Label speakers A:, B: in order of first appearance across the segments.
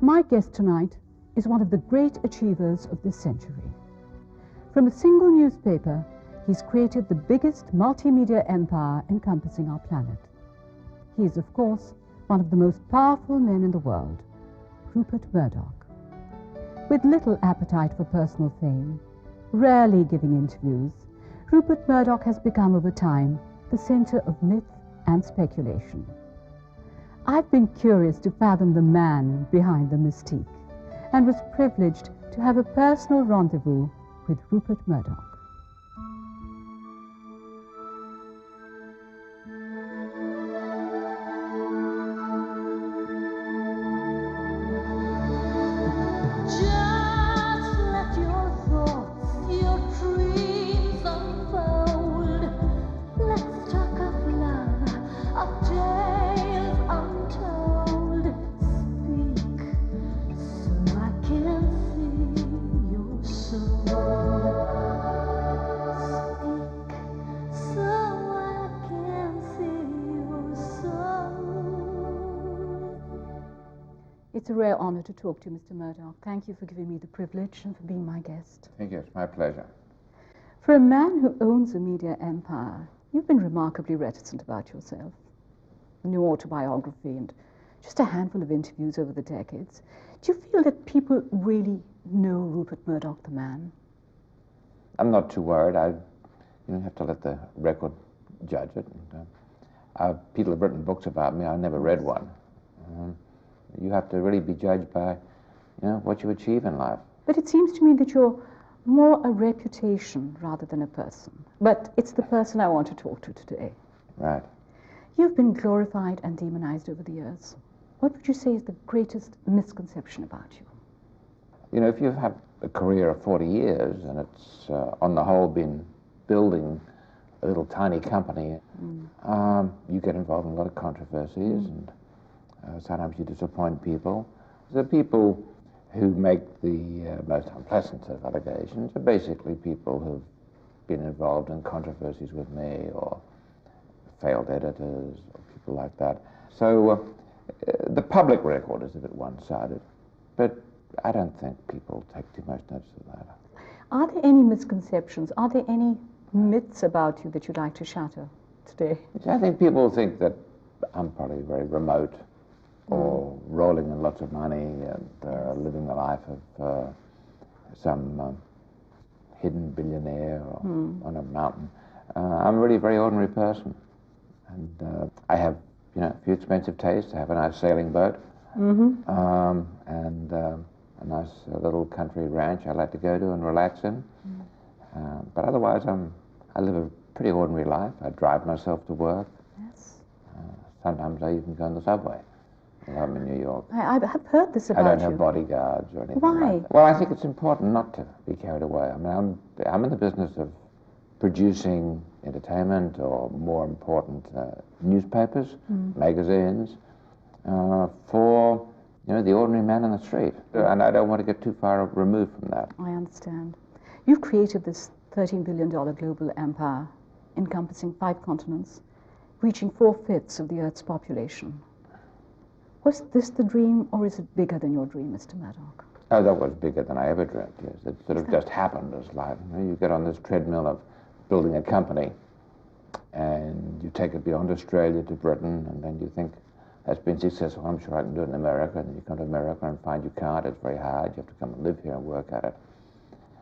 A: My guest tonight is one of the great achievers of this century. From a single newspaper, he's created the biggest multimedia empire encompassing our planet. He is, of course, one of the most powerful men in the world, Rupert Murdoch. With little appetite for personal fame, rarely giving interviews, Rupert Murdoch has become over time the center of myth and speculation. I've been curious to fathom the man behind the mystique, and was privileged to have a personal rendezvous with Rupert Murdoch. It's a rare honor to talk to you, Mr. Murdoch. Thank you for giving me the privilege and for being my guest.
B: Thank you. It's my pleasure.
A: For a man who owns a media empire, you've been remarkably reticent about yourself. A new autobiography and just a handful of interviews over the decades. Do you feel that people really know Rupert Murdoch, the man?
B: I'm not too worried. You have to let the record judge it. And, people have written books about me. I never read one. You have to really be judged by, what you achieve in life.
A: But it seems to me that you're more a reputation rather than a person. But it's the person I want to talk to today.
B: Right.
A: You've been glorified and demonized over the years. What would you say is the greatest misconception about you?
B: If you've had a career of 40 years and it's, on the whole, been building a little tiny company, you get involved in a lot of controversies and sometimes you disappoint people. The people who make the most unpleasant of allegations are basically people who've been involved in controversies with me, or failed editors, or people like that. So the public record is a bit one-sided, but I don't think people take too much notice of that.
A: Are there any misconceptions? Are there any myths about you that you'd like to shatter today?
B: I think people think that I'm probably very remote, or rolling in lots of money and living the life of some hidden billionaire or on a mountain. I'm really a very ordinary person. And I have, a few expensive tastes. I have a nice sailing boat and a nice little country ranch I like to go to and relax in. But otherwise, I live a pretty ordinary life. I drive myself to work.
A: Yes.
B: Sometimes I even go on the subway. I'm in New York.
A: I've heard this about you.
B: I don't have bodyguards or anything.
A: Why?
B: Like that. Well, I think it's important not to be carried away. I mean, I'm in the business of producing entertainment, or more important, newspapers, magazines, for the ordinary man on the street. And I don't want to get too far removed from that.
A: I understand. You've created this $13 billion global empire encompassing 5 continents, reaching 4/5 of the Earth's population. Was this the dream, or is it bigger than your dream, Mr. Murdoch?
B: Oh, that was bigger than I ever dreamt, yes. It sort of just happened as life. You get on this treadmill of building a company, and you take it beyond Australia to Britain, and then you think, that's been successful, I'm sure I can do it in America. And then you come to America and find you can't, it's very hard, you have to come and live here and work at it.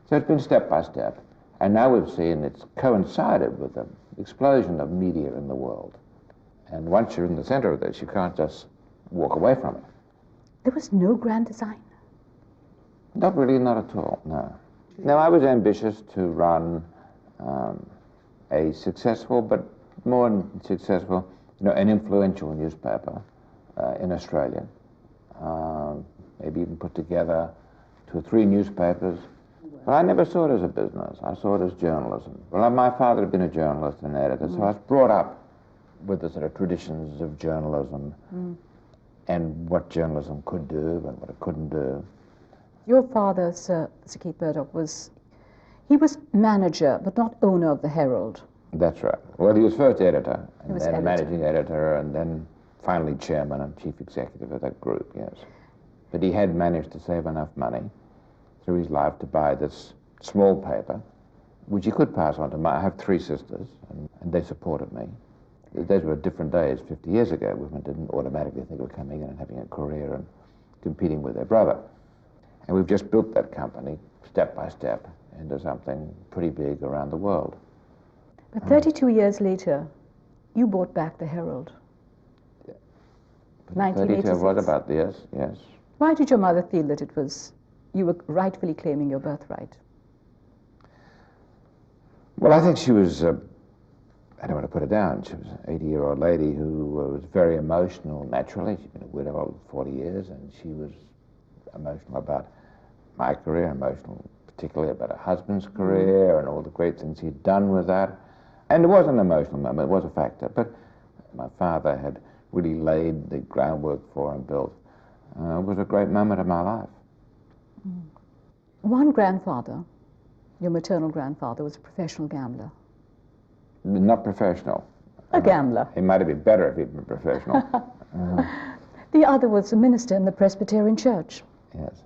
B: So it's been step by step. And now we've seen it's coincided with the explosion of media in the world. And once you're in the center of this, you can't just walk away from it.
A: There was no grand design?
B: Not really, not at all, no. No, I was ambitious to run a successful, but more successful, an influential newspaper in Australia. Maybe even put together 2 or 3 newspapers. But I never saw it as a business. I saw it as journalism. Well, my father had been a journalist and editor, so I was brought up with the sort of traditions of journalism and what journalism could do and what it couldn't do.
A: Your father, Sir Keith Murdoch, was manager, but not owner of the Herald.
B: That's right. Well, he was first editor, and then
A: editor.
B: Managing editor, and then finally chairman and chief executive of that group, yes. But he had managed to save enough money through his life to buy this small paper, which he could pass on to I have 3 sisters, and they supported me. Those were different days 50 years ago. Women didn't automatically think of coming in and having a career and competing with their brother. And we've just built that company, step by step, into something pretty big around the world.
A: But 32 years later, you bought back the Herald. 1986.
B: 32 was about this, yes.
A: Why did your mother feel that it was, you were rightfully claiming your birthright?
B: Well, I think she was, I don't want to put her down, she was an 80-year-old lady who was very emotional naturally. She'd been a widow for 40 years, and she was emotional about my career, emotional particularly about her husband's career and all the great things he'd done with that. And it was an emotional moment, it was a factor, but my father had really laid the groundwork for and built. It was a great moment of my life.
A: One grandfather, your maternal grandfather, was a professional gambler.
B: Not professional.
A: A gambler.
B: He might have been better if he'd been professional.
A: The other was a minister in the Presbyterian Church.
B: Yes.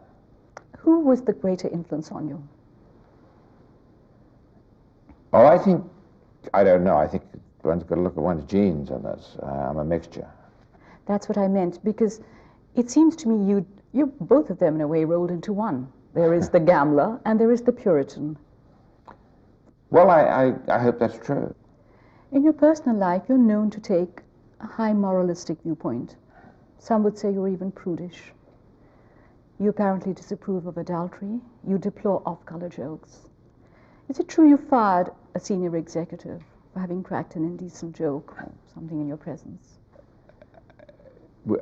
A: Who was the greater influence on you?
B: Oh, I don't know. I think one's got to look at one's genes on this. I'm a mixture.
A: That's what I meant, because it seems to me you both of them in a way rolled into one. There is the gambler and there is the Puritan.
B: Well, I hope that's true.
A: In your personal life, you're known to take a high moralistic viewpoint. Some would say you're even prudish. You apparently disapprove of adultery. You deplore off-color jokes. Is it true you fired a senior executive for having cracked an indecent joke or something in your presence?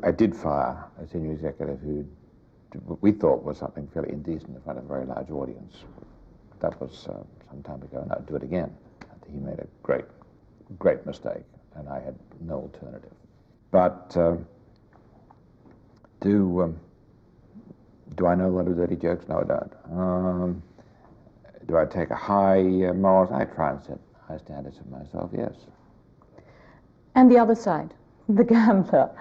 B: I did fire a senior executive who we thought was something fairly indecent in front of a very large audience. That was some time ago, and I'd do it again. He made a great mistake, and I had no alternative. But do I know a lot of dirty jokes? No, I don't. Do I take a high morals? I try and set high standards for myself, yes.
A: And the other side, the gambler.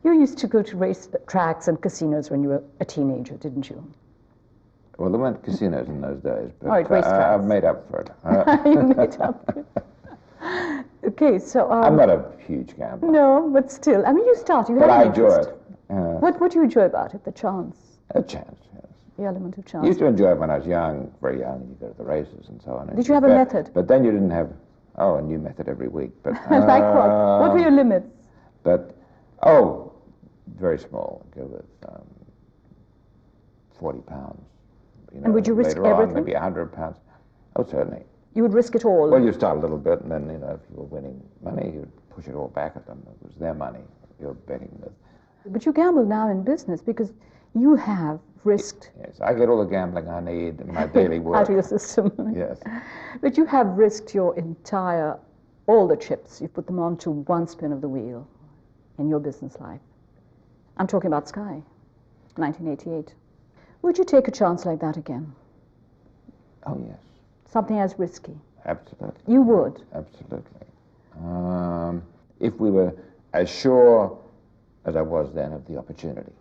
A: You used to go to race tracks and casinos when you were a teenager, didn't you?
B: Well, there weren't casinos in those days, but
A: I've
B: made up for it.
A: You made up for it. Okay, so...
B: I'm not a huge gambler.
A: No, but still. I mean, you started.
B: But I enjoy it.
A: What do you enjoy about it? The chance?
B: A chance, yes.
A: The element of chance.
B: I used to enjoy it when I was young, very young, and you go to the races and so on.
A: Did you have a method?
B: But then you didn't have, a new method every week. But
A: like what? What were your limits?
B: But, very small. Go with 40 pounds.
A: And would you risk
B: later
A: everything?
B: On, maybe 100 pounds. Oh, certainly.
A: You would risk it all?
B: Well, you start a little bit, and then, if you were winning money, you'd push it all back at them. It was their money you're betting with.
A: But you gamble now in business because you have risked...
B: Yes, I get all the gambling I need in my daily work.
A: Out of your system.
B: Yes.
A: But you have risked your all the chips. You've put them onto one spin of the wheel in your business life. I'm talking about Sky, 1988. Would you take a chance like that again?
B: Oh, yes.
A: Something as risky?
B: Absolutely.
A: You would?
B: Absolutely. If we were as sure as I was then of the opportunity.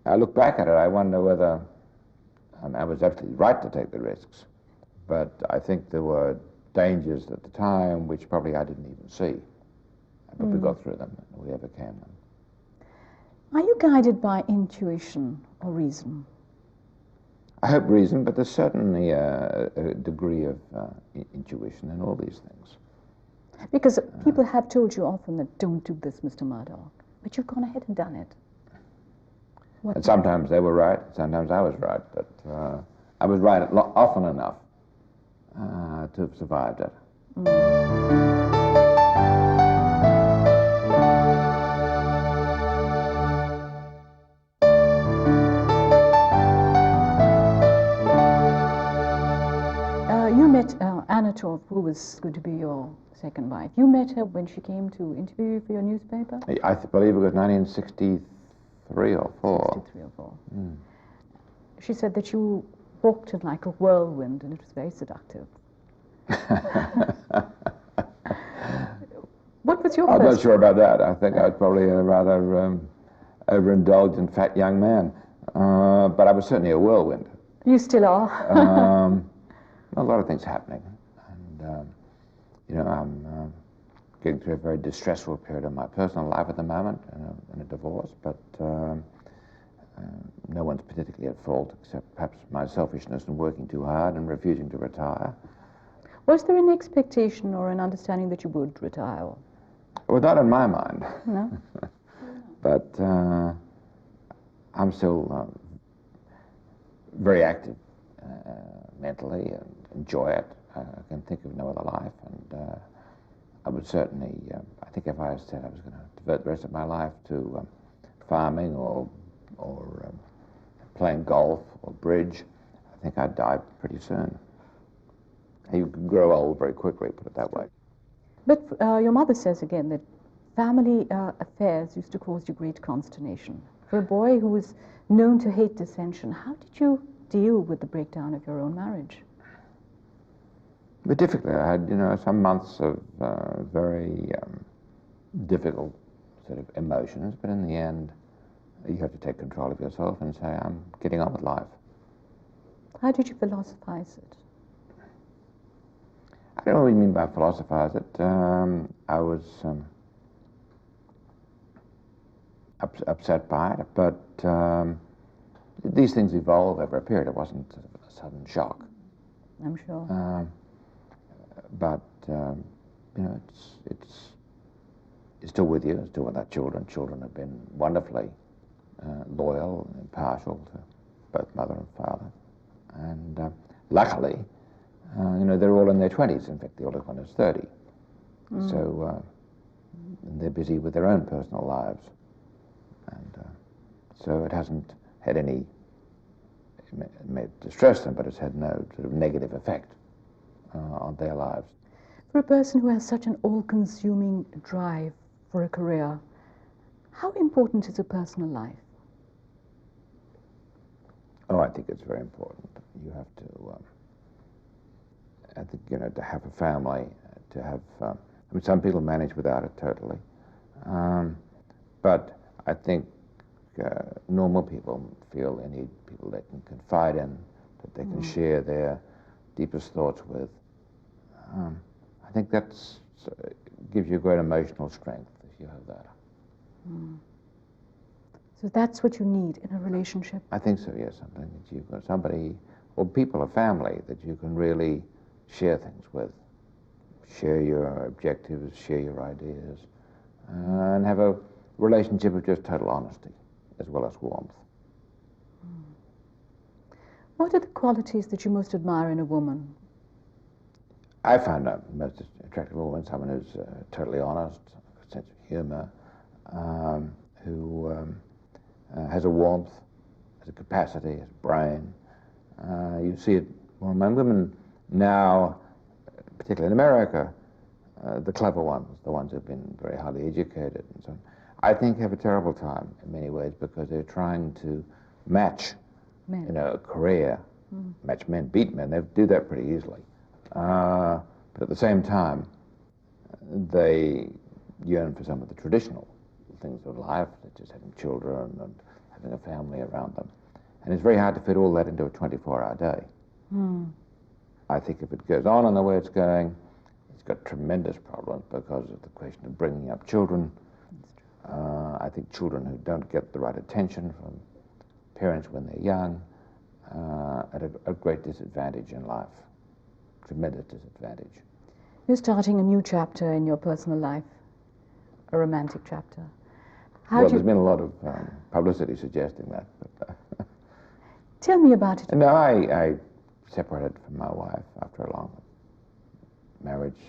B: I look back at it, I wonder whether I was absolutely right to take the risks, but I think there were dangers at the time which probably I didn't even see. But we got through them, and we overcame them.
A: Are you guided by intuition or reason?
B: I hope reason, but there's certainly a degree of intuition in all these things.
A: Because people have told you often that don't do this, Mr. Murdoch, but you've gone ahead and done it.
B: And sometimes they were right, sometimes I was right, but I was right often enough to have survived it.
A: You met Anna Torp, who was going to be your second wife. You met her when she came to interview you for your newspaper?
B: I believe it was 1963 or 4.
A: 63 or 4. She said that you walked in like a whirlwind, and it was very seductive. What was your first...
B: I'm not sure about that. I think I was probably a rather overindulgent fat young man. but I was certainly a whirlwind.
A: You still are.
B: A lot of things happening, and I'm getting through a very distressful period of my personal life at the moment, in a divorce, but no one's particularly at fault except perhaps my selfishness in working too hard and refusing to retire.
A: Was there an expectation or an understanding that you would retire?
B: Well, not in my mind.
A: No?
B: But I'm still very active mentally and enjoy it. I can think of no other life, and I would certainly, I think if I said I was going to devote the rest of my life to farming or playing golf or bridge, I think I'd die pretty soon. You can grow old very quickly, put it that way.
A: But your mother says again that family affairs used to cause you great consternation. For a boy who was known to hate dissension, how did you deal with the breakdown of your own marriage?
B: But difficult. I had, some months of very difficult sort of emotions, but in the end, you have to take control of yourself and say, I'm getting on with life.
A: How did you philosophize it?
B: I don't know what you mean by philosophize it. I was upset by it, but these things evolve over a period. It wasn't a sudden shock.
A: I'm sure.
B: But it's still with you. It's still with our children. Children have been wonderfully loyal and impartial to both mother and father, and luckily, they're all in their 20s. In fact, the oldest one is 30. So they're busy with their own personal lives, and so it hasn't had any. It may distress them, but it's had no sort of negative effect on their lives.
A: For a person who has such an all-consuming drive for a career, how important is a personal life?
B: Oh, I think it's very important. You have to, I think, to have a family, to have, some people manage without it totally. But I think normal people feel they need people they can confide in, that they can share their deepest thoughts with. I think that gives you great emotional strength if you have that.
A: So that's what you need in a relationship?
B: I think so, yes. Something that you've got somebody, or people, a family, that you can really share things with. Share your objectives, share your ideas, and have a relationship of just total honesty as well as warmth.
A: What are the qualities that you most admire in a woman?
B: I find the most attractive woman someone who's totally honest, a sense of humor, who has a warmth, has a capacity, has a brain. You see it more among women now, particularly in America, the clever ones, the ones who've been very highly educated and so on, I think have a terrible time in many ways because they're trying to match, a career, match men, beat men. They do that pretty easily. But at the same time, they yearn for some of the traditional things of life, such as having children and having a family around them. And it's very hard to fit all that into a 24-hour day. I think if it goes on in the way it's going, it's got tremendous problems because of the question of bringing up children. I think children who don't get the right attention from parents when they're young at a great disadvantage in life, tremendous disadvantage.
A: You're starting a new chapter in your personal life, a romantic chapter.
B: There's been a lot of publicity suggesting that. But,
A: tell me about it.
B: No, I separated from my wife after a long marriage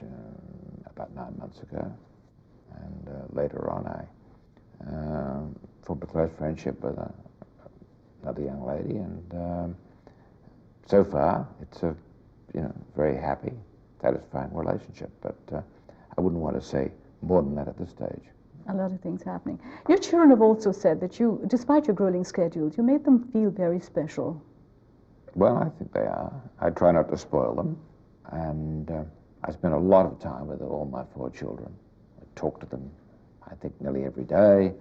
B: about 9 months ago. And later on, I formed a close friendship with another young lady. And so far, it's a very happy, satisfying relationship. But I wouldn't want to say more than that at this stage.
A: A lot of things happening. Your children have also said that you, despite your grueling schedules, you made them feel very special.
B: Well, I think they are. I try not to spoil them. And I spend a lot of time with all my 4 children. I talk to them, I think, nearly every day.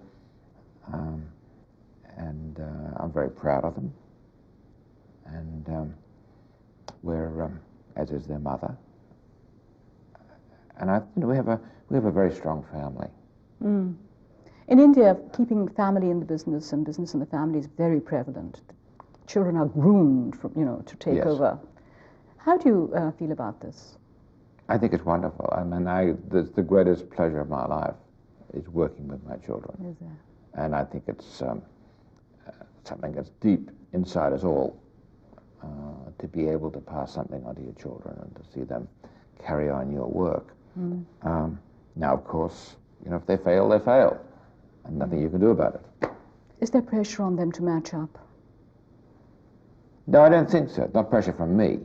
B: and I'm very proud of them. And we're, as is their mother. And we have a very strong family.
A: Mm. In India, keeping family in the business and business in the family is very prevalent. Children are groomed from, to take
B: Yes.
A: over. How do you feel about this?
B: I think it's wonderful. I mean, the greatest pleasure of my life is working with my children.
A: Is there?
B: And I think it's something that's deep inside us all, to be able to pass something on to your children and to see them carry on your work.
A: Mm.
B: Now, of course, if they fail, they fail, and nothing you can do about it.
A: Is there pressure on them to match up?
B: No, I don't think so. Not pressure from me.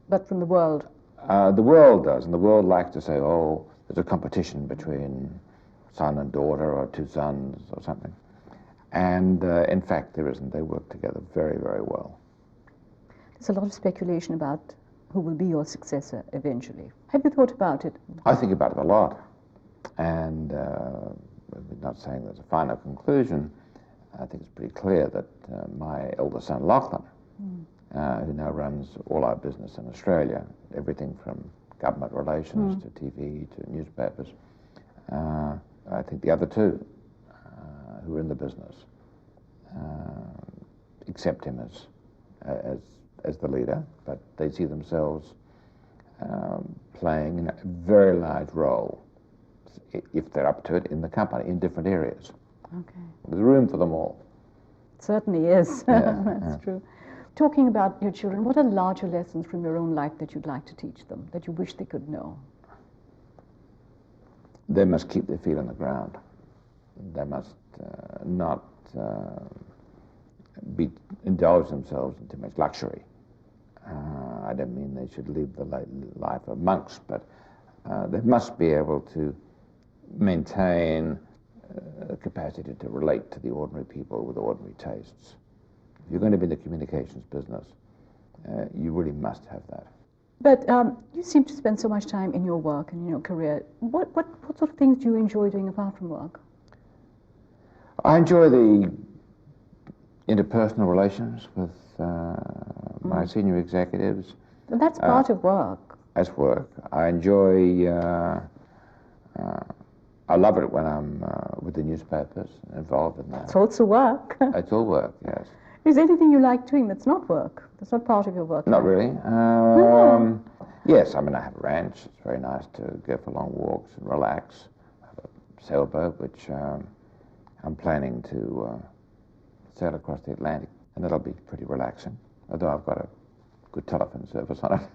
A: But from the world?
B: The world does, and the world likes to say, oh, there's a competition between son and daughter, or two sons, or something. And in fact, there isn't. They work together very, very well.
A: There's a lot of speculation about who will be your successor eventually. Have you thought about it?
B: I think about it a lot. And we're not saying there's a final conclusion. I think it's pretty clear that my eldest son, Lachlan, who now runs all our business in Australia, everything from government relations to TV to newspapers. I think the other two who are in the business accept him as the leader, but they see themselves playing a very large role, if they're up to it, in the company, in different areas.
A: Okay.
B: There's room for them all.
A: It certainly is.
B: Yeah,
A: That's true. Talking about your children, what are larger lessons from your own life that you'd like to teach them, that you wish they could know?
B: They must keep their feet on the ground. They must not indulge themselves in too much luxury. I don't mean they should live the life of monks, but they must be able to maintain a capacity to relate to the ordinary people with ordinary tastes. If you're going to be in the communications business, you really must have that.
A: But you seem to spend so much time in your work and in your career. What sort of things do you enjoy doing apart from work?
B: I enjoy the interpersonal relations with my senior executives.
A: And that's part of work.
B: That's work. I enjoy, I love it when I'm with the newspapers, involved in that.
A: It's also work.
B: It's all work, yes.
A: Is there anything you like doing that's not work? That's not part of your work?
B: Not really. Yes, I mean, I have a ranch. It's very nice to go for long walks and relax. I have a sailboat, which I'm planning to sail across the Atlantic, and that'll be pretty relaxing, although I've got a good telephone service on it.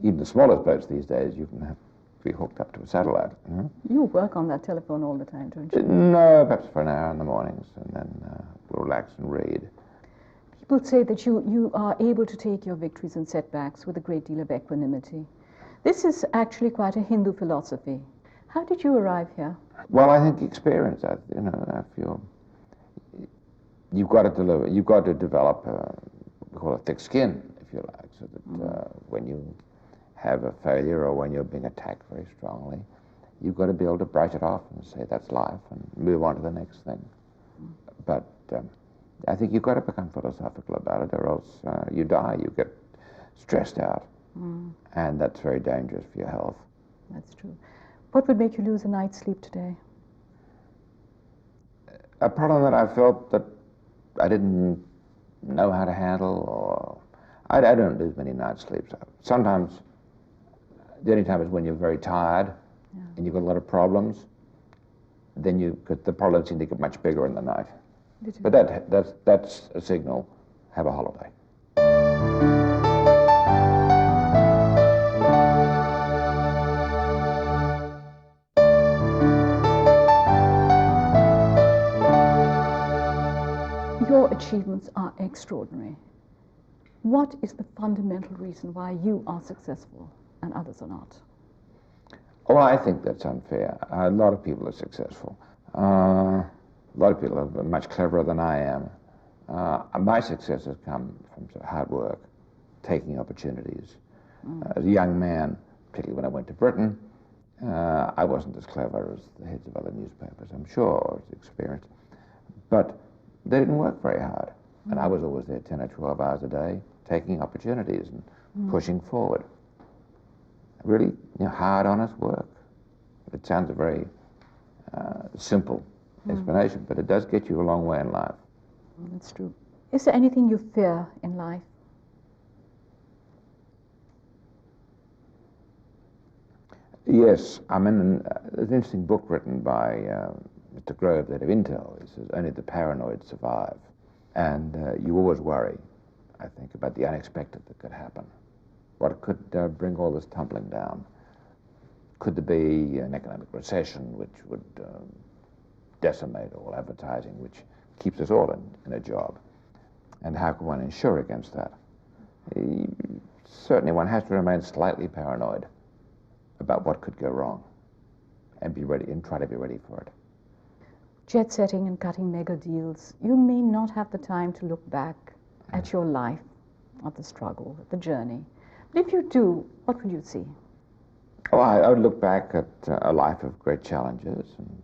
B: Even the smallest boats these days, you can be hooked up to a satellite.
A: You work on that telephone all the time, don't you?
B: No, perhaps for an hour in the mornings, and then we'll relax and read.
A: People say that you are able to take your victories and setbacks with a great deal of equanimity. This is actually quite a Hindu philosophy. How did you arrive here?
B: Well, I think experience. I feel you've got to develop we call it thick skin, if you like, so that when you have a failure or when you're being attacked very strongly, you've got to be able to brush it off and say that's life and move on to the next thing. But I think you've got to become philosophical about it, or else you die. You get stressed out, and that's very dangerous for your health.
A: That's true. What would make you lose a night's sleep today?
B: A problem that I felt that I didn't know how to handle, or I don't lose many nights' sleep. Sometimes the only time is when you're very tired and you've got a lot of problems. Then the problems seem to get much bigger in the night. But that's a signal. Have a holiday.
A: Your achievements are extraordinary. What is the fundamental reason why you are successful and others are not?
B: Well, I think that's unfair. A lot of people are successful. A lot of people are much cleverer than I am. My success has come from sort of hard work, taking opportunities. As a young man, particularly when I went to Britain, I wasn't as clever as the heads of other newspapers, I'm sure, or as experienced. But they didn't work very hard. And I was always there 10 or 12 hours a day, taking opportunities and pushing forward. Really hard, honest work. It sounds a very simple explanation, but it does get you a long way in life.
A: That's true. Is there anything you fear in life?
B: Yes, there's an interesting book written by Mr. Grove, that of Intel. He says, only the paranoid survive. And you always worry, I think, about the unexpected that could happen. What could bring all this tumbling down? Could there be an economic recession which would decimate all advertising, which keeps us all in a job? And how can one insure against that? Certainly one has to remain slightly paranoid about what could go wrong and be ready and try to be ready for it.
A: Jet setting and cutting mega deals, you may not have the time to look back at your life, at the struggle, at the journey. But if you do, what would you see?
B: Oh, I would look back at a life of great challenges and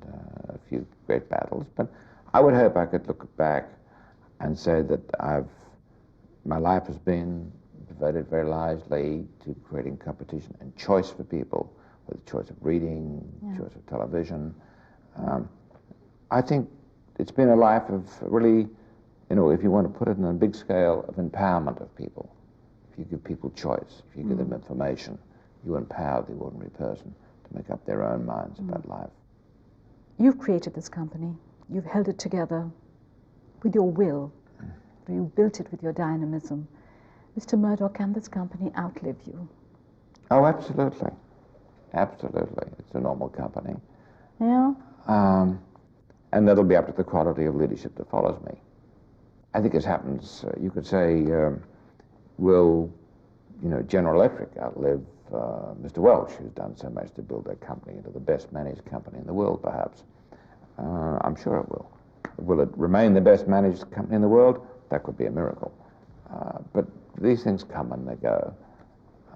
B: a few great battles, but I would hope I could look back and say that my life has been devoted very largely to creating competition and choice for people, with the choice of reading, choice of television. I think it's been a life of really, if you want to put it on a big scale, of empowerment of people. If you give people choice, if you give them information, you empower the ordinary person to make up their own minds about life.
A: You've created this company. You've held it together with your will. You built it with your dynamism. Mr. Murdoch, can this company outlive you?
B: Oh, absolutely. Absolutely. It's a normal company.
A: Yeah?
B: And that'll be up to the quality of leadership that follows me. I think as happens, you could say, will General Electric outlive Mr. Welch, who's done so much to build that company into the best managed company in the world, perhaps? I'm sure it will. Will it remain the best managed company in the world? That could be a miracle. But these things come and they go.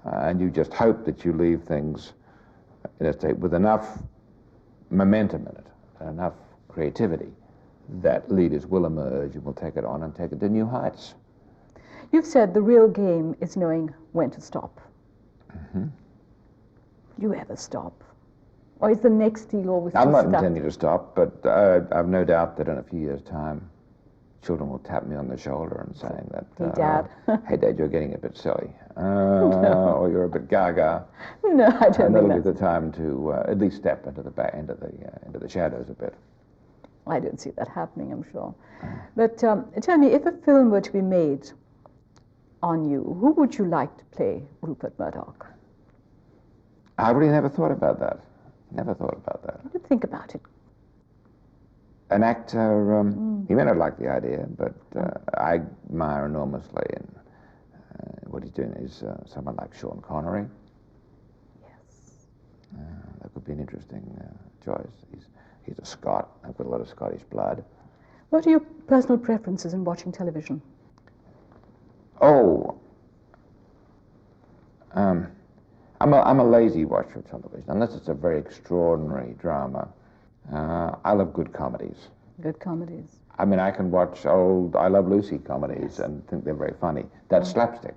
B: And you just hope that you leave things in a state with enough momentum in it, and enough creativity, that leaders will emerge and will take it on and take it to new heights.
A: You've said the real game is knowing when to stop. Do you ever stop? Or is the next deal always
B: I'm not
A: stuck?
B: intending to stop, but I've no doubt that in a few years' time, children will tap me on the shoulder and saying that,
A: Hey, Dad.
B: Hey, Dad, you're getting a bit silly. Or you're a bit gaga.
A: No, I don't
B: And
A: think
B: that'll be
A: that's...
B: the time to at least step into the back into the shadows a bit.
A: I don't see that happening, I'm sure. But tell me, if a film were to be made on you, who would you like to play Rupert Murdoch?
B: I really never thought about that. Never thought about that.
A: You think about it.
B: An actor, he may not like the idea, but I admire enormously, and what he's doing is someone like Sean Connery.
A: Yes.
B: That could be an interesting choice. He's a Scot. I've got a lot of Scottish blood.
A: What are your personal preferences in watching television?
B: Oh, I'm a lazy watcher of television, unless it's a very extraordinary drama. I love good comedies.
A: Good comedies.
B: I mean, I can watch old I Love Lucy comedies and think they're very funny. That's slapstick.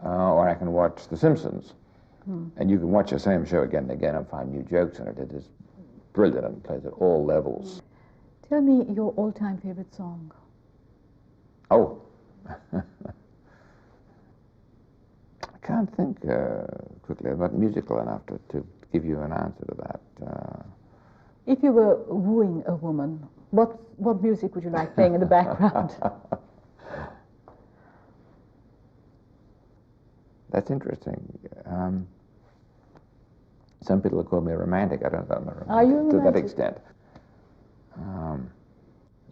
B: Or I can watch The Simpsons. And you can watch the same show again and again and find new jokes in it. It is brilliant and plays at all levels.
A: Tell me your all-time favorite song.
B: Oh. I can't think quickly. I'm not musical enough to give you an answer to that.
A: If you were wooing a woman, what music would you like playing in the background?
B: That's interesting. Some people call me a romantic. I don't know if I'm a romantic.
A: Are you
B: to
A: romantic?
B: that extent?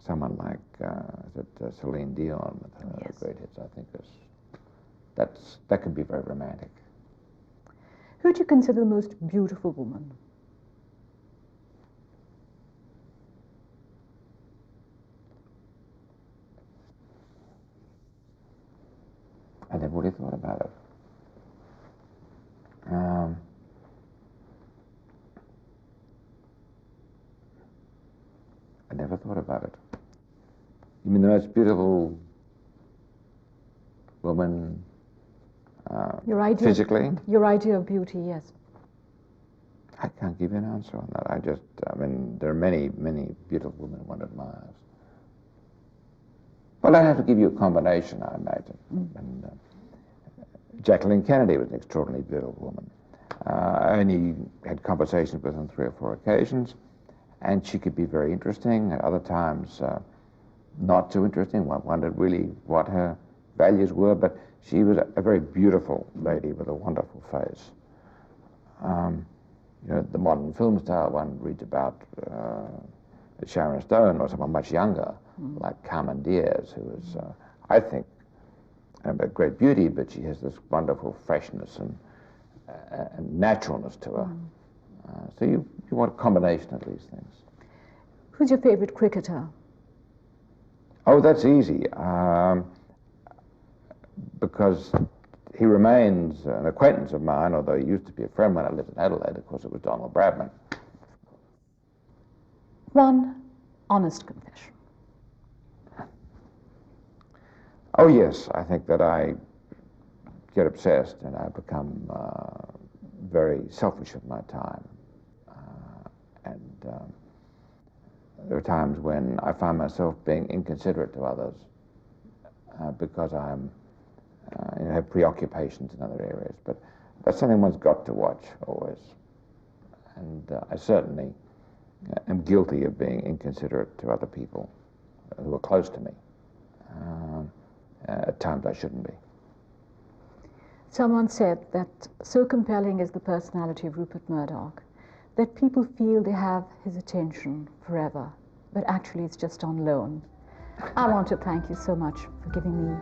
B: Someone like Celine Dion with her
A: Yes.
B: great hits, I think that could be very romantic.
A: Who do you consider the most beautiful woman?
B: I never really thought about it. I never thought about it. You mean the most beautiful woman physically?
A: Your idea of beauty, yes.
B: I can't give you an answer on that. I mean, there are many, many beautiful women one admires. Well, I'd have to give you a combination, I imagine. And, Jacqueline Kennedy was an extraordinarily beautiful woman. I only had conversations with her on 3 or 4 occasions, and she could be very interesting. At other times, not so interesting. One wondered really what her values were, but she was a very beautiful lady with a wonderful face. You know, the modern film star, one reads about Sharon Stone or someone much younger, like Carmen Diaz, who is, I think, a great beauty, but she has this wonderful freshness and naturalness to her. So you want a combination of these things.
A: Who's your favorite cricketer?
B: Oh, that's easy, because he remains an acquaintance of mine, although he used to be a friend when I lived in Adelaide. Of course, it was Donald Bradman.
A: One honest confession.
B: Oh, yes, I think that I get obsessed and I become very selfish with my time. There are times when I find myself being inconsiderate to others because I'm have preoccupations in other areas. But that's something one's got to watch always. And I certainly am guilty of being inconsiderate to other people who are close to me. At times I shouldn't be.
A: Someone said that so compelling is the personality of Rupert Murdoch that people feel they have his attention forever, but actually it's just on loan. I want to thank you so much for giving me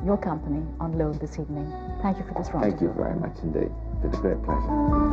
A: your company on loan this evening. Thank you for this rendezvous.
B: Thank you very much indeed. It's been a great pleasure.